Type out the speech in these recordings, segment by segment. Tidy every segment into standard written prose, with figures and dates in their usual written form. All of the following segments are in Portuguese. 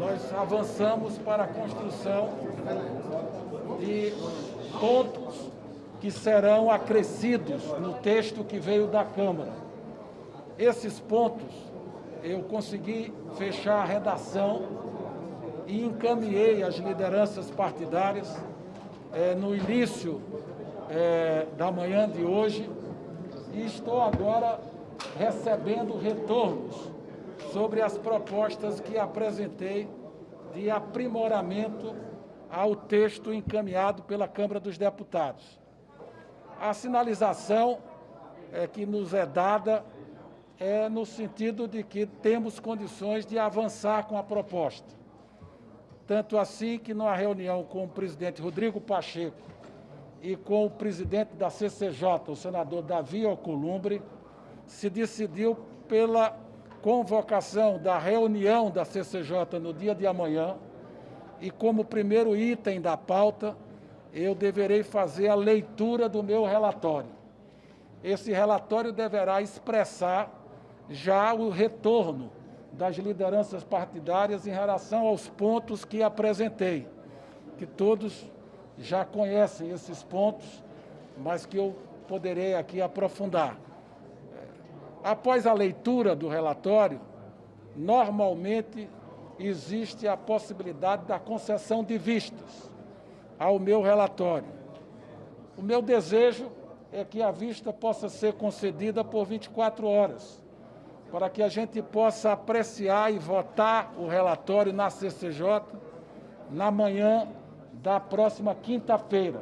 nós avançamos para a construção de pontos que serão acrescidos no texto que veio da Câmara. Esses pontos, eu consegui fechar a redação e encaminhei às lideranças partidárias no início da manhã de hoje, e estou agora recebendo retornos sobre as propostas que apresentei de aprimoramento ao texto encaminhado pela Câmara dos Deputados. A sinalização que nos é dada é no sentido de que temos condições de avançar com a proposta. Tanto assim que, numa reunião com o presidente Rodrigo Pacheco e com o presidente da CCJ, o senador Davi Alcolumbre, se decidiu pela convocação da reunião da CCJ no dia de amanhã, e como primeiro item da pauta, eu deverei fazer a leitura do meu relatório. Esse relatório deverá expressar já o retorno das lideranças partidárias em relação aos pontos que apresentei, que todos já conhecem esses pontos, mas que eu poderei aqui aprofundar. Após a leitura do relatório, normalmente existe a possibilidade da concessão de vistas ao meu relatório. O meu desejo é que a vista possa ser concedida por 24 horas, para que a gente possa apreciar e votar o relatório na CCJ na manhã da próxima quinta-feira.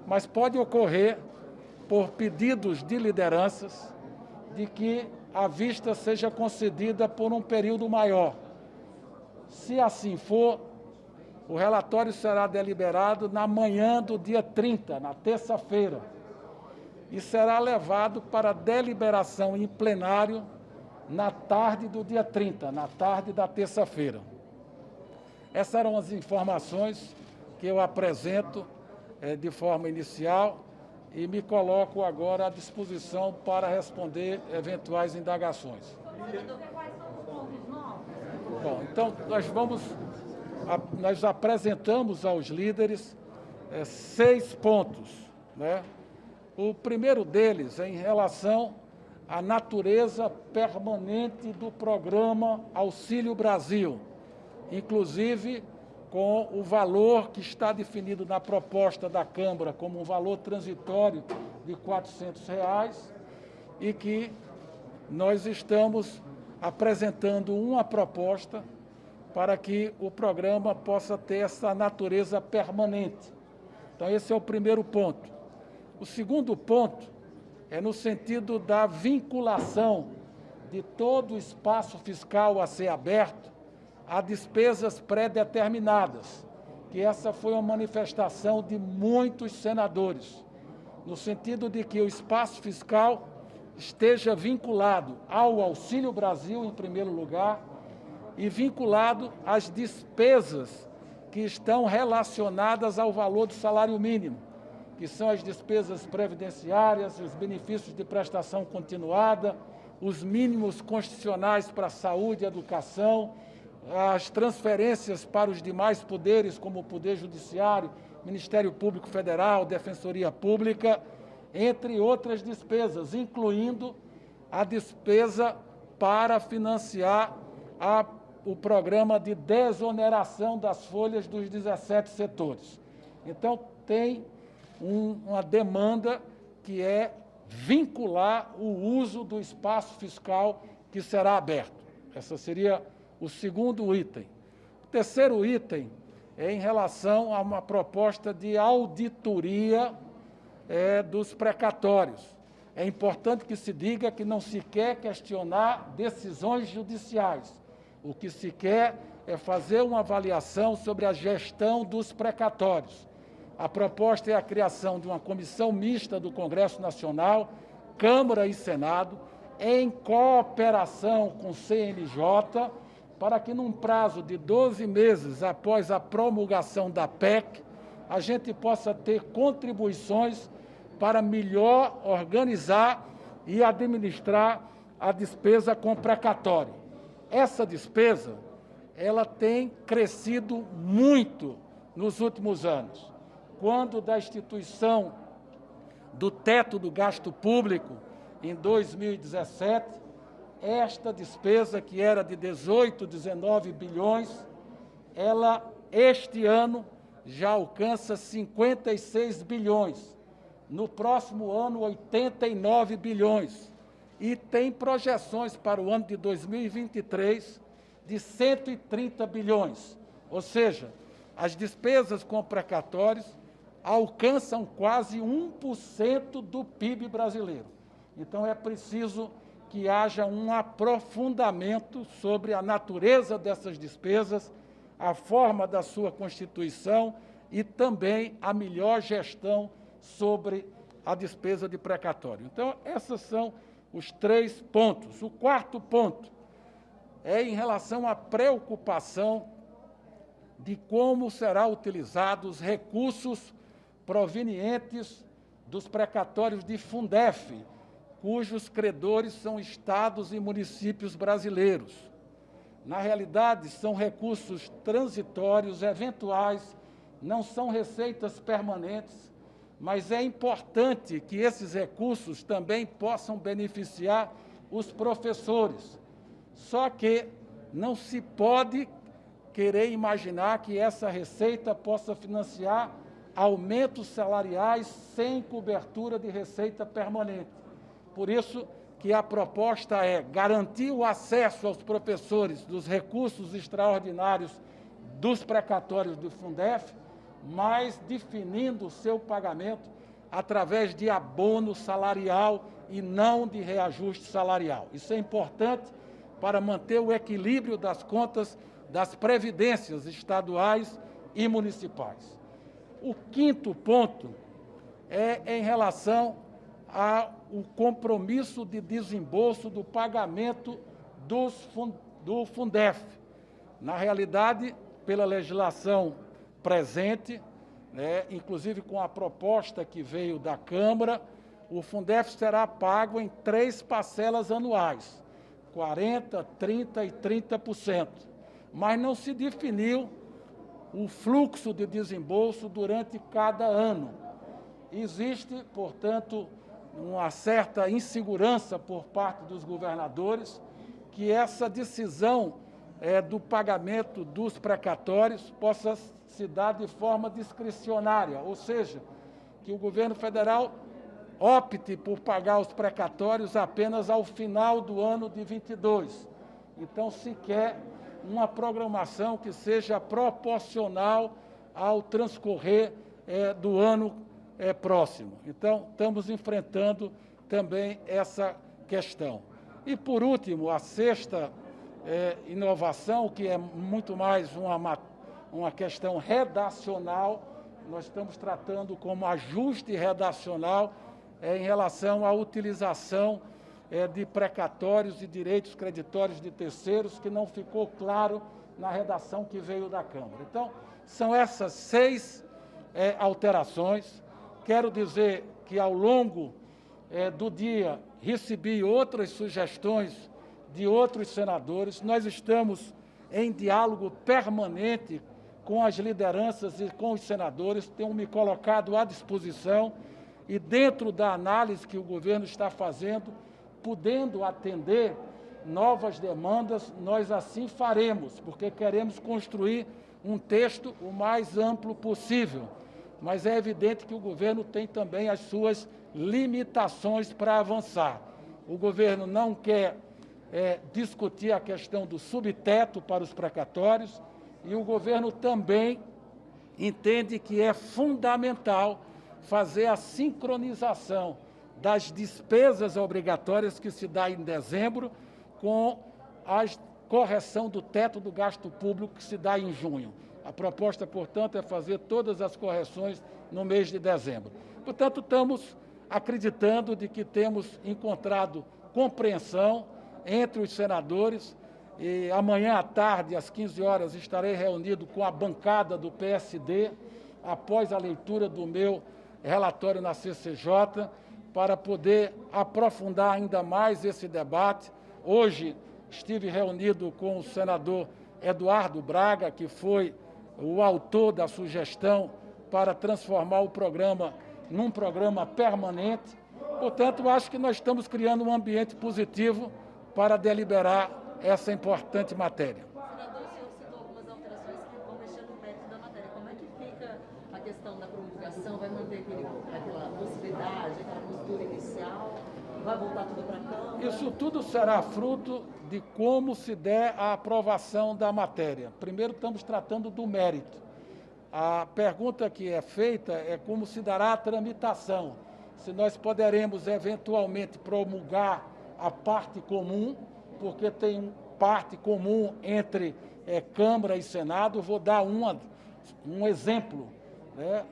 Mas pode ocorrer, por pedidos de lideranças, de que a vista seja concedida por um período maior. Se assim for, o relatório será deliberado na manhã do dia 30, na terça-feira, e será levado para deliberação em plenário na tarde do dia 30, na tarde da terça-feira. Essas eram as informações que eu apresento de forma inicial e me coloco agora à disposição para responder eventuais indagações. Bom, então nós apresentamos aos líderes 6 pontos, né? O primeiro deles é em relação à natureza permanente do programa Auxílio Brasil, inclusive com o valor que está definido na proposta da Câmara como um valor transitório de R$ 400, e que nós estamos apresentando uma proposta para que o programa possa ter essa natureza permanente. Então, esse é o primeiro ponto. O segundo ponto é no sentido da vinculação de todo o espaço fiscal a ser aberto a despesas pré-determinadas, que essa foi uma manifestação de muitos senadores, no sentido de que o espaço fiscal esteja vinculado ao Auxílio Brasil, em primeiro lugar, e vinculado às despesas que estão relacionadas ao valor do salário mínimo, que são as despesas previdenciárias, os benefícios de prestação continuada, os mínimos constitucionais para a saúde e educação, as transferências para os demais poderes, como o Poder Judiciário, Ministério Público Federal, Defensoria Pública, entre outras despesas, incluindo a despesa para financiar o programa de desoneração das folhas dos 17 setores. Então, tem uma demanda que é vincular o uso do espaço fiscal que será aberto. Essa seria o segundo item. O terceiro item é em relação a uma proposta de auditoria dos precatórios. É importante que se diga que não se quer questionar decisões judiciais. O que se quer é fazer uma avaliação sobre a gestão dos precatórios. A proposta é a criação de uma comissão mista do Congresso Nacional, Câmara e Senado, em cooperação com o CNJ, para que, num prazo de 12 meses após a promulgação da PEC, a gente possa ter contribuições para melhor organizar e administrar a despesa com precatório. Essa despesa, ela tem crescido muito nos últimos anos. Quando da instituição do teto do gasto público, em 2017, esta despesa, que era de 18, 19 bilhões, ela, este ano, já alcança 56 bilhões. No próximo ano, 89 bilhões. E tem projeções para o ano de 2023 de 130 bilhões. Ou seja, as despesas com precatórios alcançam quase 1% do PIB brasileiro. Então, é preciso que haja um aprofundamento sobre a natureza dessas despesas, a forma da sua constituição e também a melhor gestão sobre a despesa de precatório. Então, esses são os 3 pontos. O 4º ponto é em relação à preocupação de como serão utilizados os recursos provenientes dos precatórios de Fundef, cujos credores são estados e municípios brasileiros. Na realidade, são recursos transitórios, eventuais, não são receitas permanentes, mas é importante que esses recursos também possam beneficiar os professores. Só que não se pode querer imaginar que essa receita possa financiar aumentos salariais sem cobertura de receita permanente. Por isso que a proposta é garantir o acesso aos professores dos recursos extraordinários dos precatórios do Fundef, mas definindo o seu pagamento através de abono salarial e não de reajuste salarial. Isso é importante para manter o equilíbrio das contas das previdências estaduais e municipais. O 5º ponto é em relação ao compromisso de desembolso do pagamento do Fundef. Na realidade, pela legislação presente, inclusive com a proposta que veio da Câmara, o Fundef será pago em 3 parcelas anuais, 40%, 30% e 30%. Mas não se definiu o fluxo de desembolso durante cada ano. Existe, portanto, uma certa insegurança por parte dos governadores que essa decisão do pagamento dos precatórios possa se dar de forma discricionária, ou seja, que o governo federal opte por pagar os precatórios apenas ao final do ano de 22. Então, se quer uma programação que seja proporcional ao transcorrer do ano próximo. Então, estamos enfrentando também essa questão. E, por último, a 6ª inovação, que é muito mais uma questão redacional, nós estamos tratando como ajuste redacional em relação à utilização de precatórios e direitos creditórios de terceiros, que não ficou claro na redação que veio da Câmara. Então, são essas 6 alterações. Quero dizer que, ao longo do dia, recebi outras sugestões de outros senadores. Nós estamos em diálogo permanente com as lideranças e com os senadores, tenho me colocado à disposição e, dentro da análise que o governo está fazendo, podendo atender novas demandas, nós assim faremos, porque queremos construir um texto o mais amplo possível. Mas é evidente que o governo tem também as suas limitações para avançar. O governo não quer discutir a questão do subteto para os precatórios e o governo também entende que é fundamental fazer a sincronização das despesas obrigatórias que se dá em dezembro com a correção do teto do gasto público que se dá em junho. A proposta, portanto, é fazer todas as correções no mês de dezembro. Portanto, estamos acreditando de que temos encontrado compreensão entre os senadores e amanhã à tarde, às 15 horas, estarei reunido com a bancada do PSD, após a leitura do meu relatório na CCJ, para poder aprofundar ainda mais esse debate. Hoje estive reunido com o senador Eduardo Braga, que foi o autor da sugestão para transformar o programa num programa permanente. Portanto, acho que nós estamos criando um ambiente positivo para deliberar essa importante matéria. Senador, o senhor citou algumas alterações que vão mexer no mérito da matéria. Como é que fica a questão da promulgação? Vai manter aquela possibilidade, aquela postura inicial? Vai voltar tudo para a Câmara? Isso tudo será fruto de como se der a aprovação da matéria. Primeiro, estamos tratando do mérito. A pergunta que é feita é como se dará a tramitação. Se nós poderemos, eventualmente, promulgar a parte comum, porque tem parte comum entre Câmara e Senado. Vou dar um exemplo, né?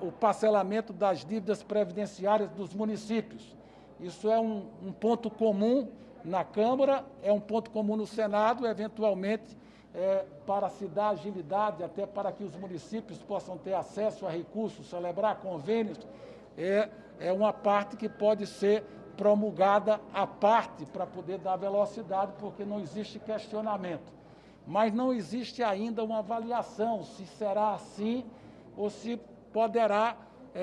O parcelamento das dívidas previdenciárias dos municípios. Isso é um ponto comum na Câmara, é um ponto comum no Senado, eventualmente, para se dar agilidade, até para que os municípios possam ter acesso a recursos, celebrar convênios, é uma parte que pode ser promulgada à parte para poder dar velocidade, porque não existe questionamento. Mas não existe ainda uma avaliação se será assim ou se poderá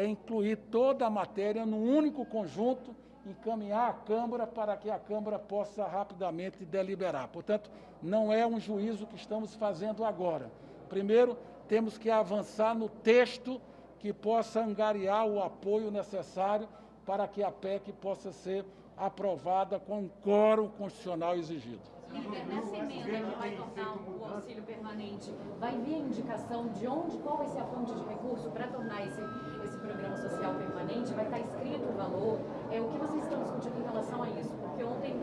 incluir toda a matéria num único conjunto, encaminhar à Câmara para que a Câmara possa rapidamente deliberar. Portanto, não é um juízo que estamos fazendo agora. Primeiro, temos que avançar no texto que possa angariar o apoio necessário para que a PEC possa ser aprovada com o quórum constitucional exigido. Nessa emenda que vai tornar o auxílio permanente, vai vir a indicação de qual vai ser a fonte de recurso para tornar esse programa social permanente? Vai estar escrito o valor? O que vocês estão discutindo em relação a isso? Porque ontem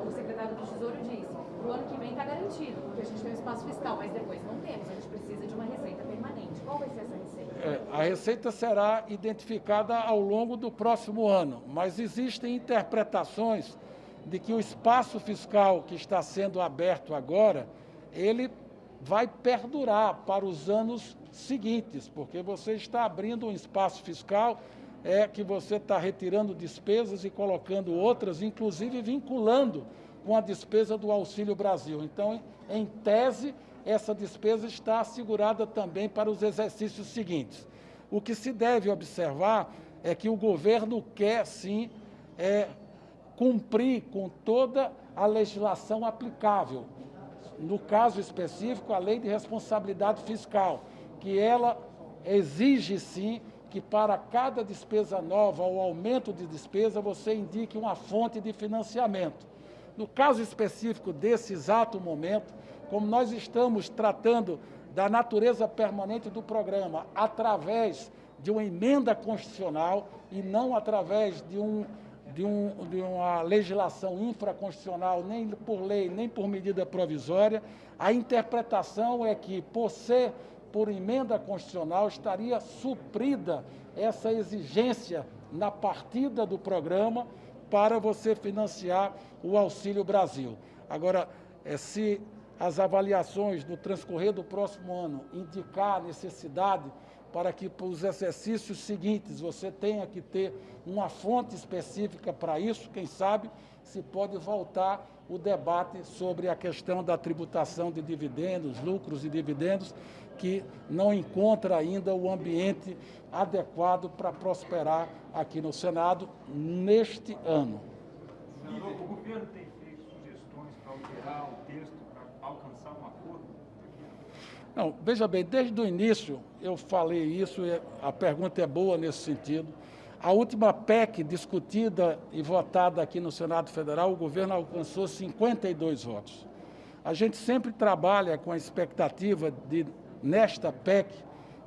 o secretário do Tesouro disse, o ano que vem está garantido, porque a gente tem um espaço fiscal, mas depois não temos, a gente precisa de uma receita permanente. Qual vai ser essa receita? A receita será identificada ao longo do próximo ano, mas existem interpretações de que o espaço fiscal que está sendo aberto agora, ele vai perdurar para os anos seguintes, porque você está abrindo um espaço fiscal que você está retirando despesas e colocando outras, inclusive vinculando com a despesa do Auxílio Brasil. Então, em tese, essa despesa está assegurada também para os exercícios seguintes. O que se deve observar é que o governo quer, sim, cumprir com toda a legislação aplicável. No caso específico, a Lei de Responsabilidade Fiscal, que ela exige, sim, que para cada despesa nova ou aumento de despesa, você indique uma fonte de financiamento. No caso específico desse exato momento, como nós estamos tratando da natureza permanente do programa através de uma emenda constitucional e não através de uma legislação infraconstitucional, nem por lei, nem por medida provisória, a interpretação é que, por emenda constitucional, estaria suprida essa exigência na partida do programa para você financiar o Auxílio Brasil. Agora, se as avaliações no transcorrer do próximo ano indicar a necessidade para que, para os exercícios seguintes, você tenha que ter uma fonte específica para isso, quem sabe se pode voltar o debate sobre a questão da tributação de dividendos, lucros e dividendos, que não encontra ainda o ambiente adequado para prosperar aqui no Senado neste ano. Senador, o governo tem feito sugestões para alterar o texto, para alcançar um acordo? Não, veja bem, desde o início eu falei isso, e a pergunta é boa nesse sentido. A última PEC discutida e votada aqui no Senado Federal, o governo alcançou 52 votos. A gente sempre trabalha com a expectativa de, nesta PEC,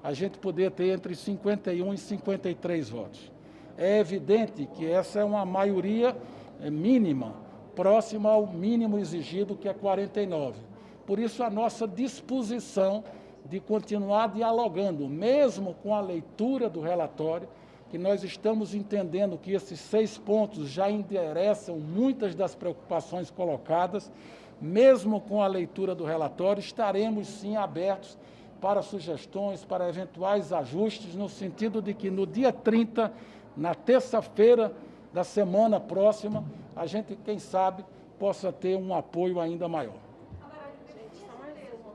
a gente poder ter entre 51 e 53 votos. É evidente que essa é uma maioria mínima, próxima ao mínimo exigido, que é 49. Por isso, a nossa disposição de continuar dialogando, mesmo com a leitura do relatório, que nós estamos entendendo que esses 6 pontos já endereçam muitas das preocupações colocadas, mesmo com a leitura do relatório, estaremos sim abertos para sugestões, para eventuais ajustes, no sentido de que no dia 30, na terça-feira da semana próxima, a gente, quem sabe, possa ter um apoio ainda maior. Agora, gente, só mais uma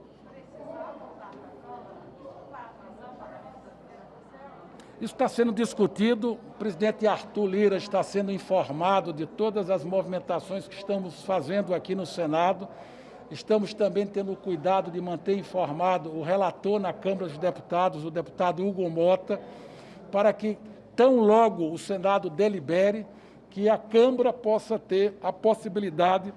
Isso está sendo discutido, o presidente Arthur Lira está sendo informado de todas as movimentações que estamos fazendo aqui no Senado. Estamos também tendo o cuidado de manter informado o relator na Câmara dos Deputados, o deputado Hugo Mota, para que, tão logo o Senado delibere, que a Câmara possa ter a possibilidade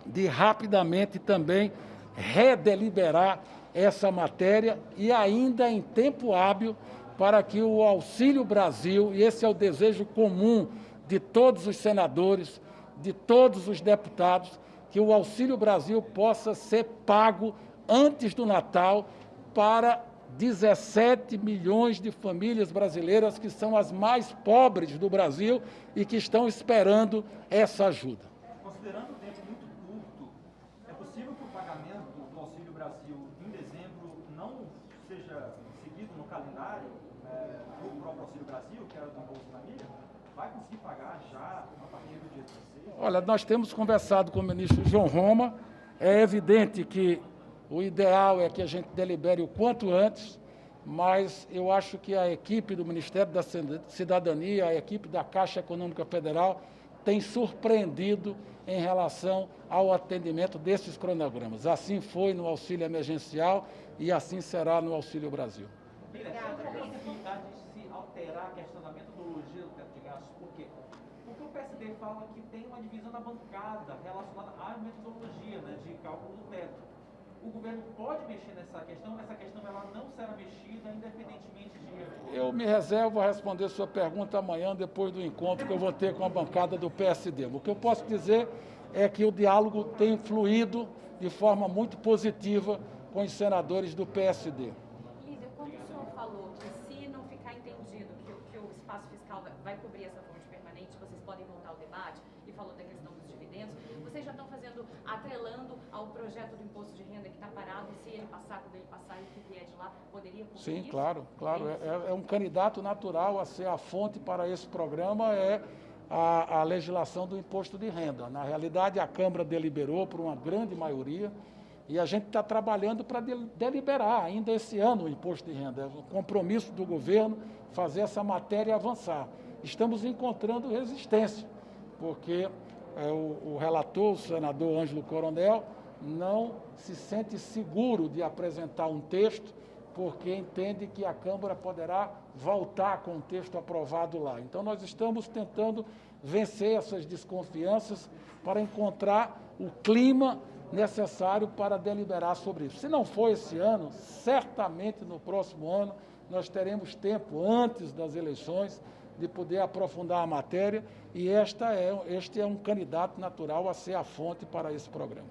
de rapidamente também redeliberar essa matéria e ainda em tempo hábil para que o Auxílio Brasil, e esse é o desejo comum de todos os senadores, de todos os deputados, que o Auxílio Brasil possa ser pago antes do Natal para 17 milhões de famílias brasileiras que são as mais pobres do Brasil e que estão esperando essa ajuda. Considerando o tempo muito curto, é possível que o pagamento do Auxílio Brasil em dezembro não seja seguido no calendário do próprio Auxílio Brasil, que era do Bolsa Família? Vai conseguir pagar já a partir do dia 16? Olha, nós temos conversado com o ministro João Roma. É evidente que o ideal é que a gente delibere o quanto antes, mas eu acho que a equipe do Ministério da Cidadania, a equipe da Caixa Econômica Federal, tem surpreendido em relação ao atendimento desses cronogramas. Assim foi no auxílio emergencial e assim será no Auxílio Brasil. Obrigada. A possibilidade de se alterar a questão da metodologia do teto de gastos, por quê? Porque o PSD fala que tem uma divisão na bancada relacionada à metodologia, né, de cálculo do teto. O governo pode mexer nessa questão ela não será mexida independentemente de... Eu me reservo a responder sua pergunta amanhã, depois do encontro que eu vou ter com a bancada do PSD. O que eu posso dizer é que o diálogo tem fluído de forma muito positiva com os senadores do PSD. Líder, quando o senhor falou que se não ficar entendido que o espaço fiscal vai cobrir essa fonte permanente, vocês podem voltar ao debate, e falou da questão dos dividendos, vocês já estão atrelando ao projeto do imposto de renda que está parado, e se ele passar, quando ele passar, e o que vier de lá, poderia cobrir? Sim, isso? claro. É um candidato natural a ser a fonte para esse programa, é a legislação do imposto de renda. Na realidade, a Câmara deliberou por uma grande maioria, e a gente está trabalhando para deliberar ainda esse ano o imposto de renda. É um compromisso do governo fazer essa matéria avançar. Estamos encontrando resistência, porque o relator, o senador Ângelo Coronel, não se sente seguro de apresentar um texto, porque entende que a Câmara poderá voltar com o texto aprovado lá. Então, nós estamos tentando vencer essas desconfianças para encontrar o clima necessário para deliberar sobre isso. Se não for esse ano, certamente no próximo ano nós teremos tempo, antes das eleições, de poder aprofundar a matéria, e este é um candidato natural a ser a fonte para esse programa.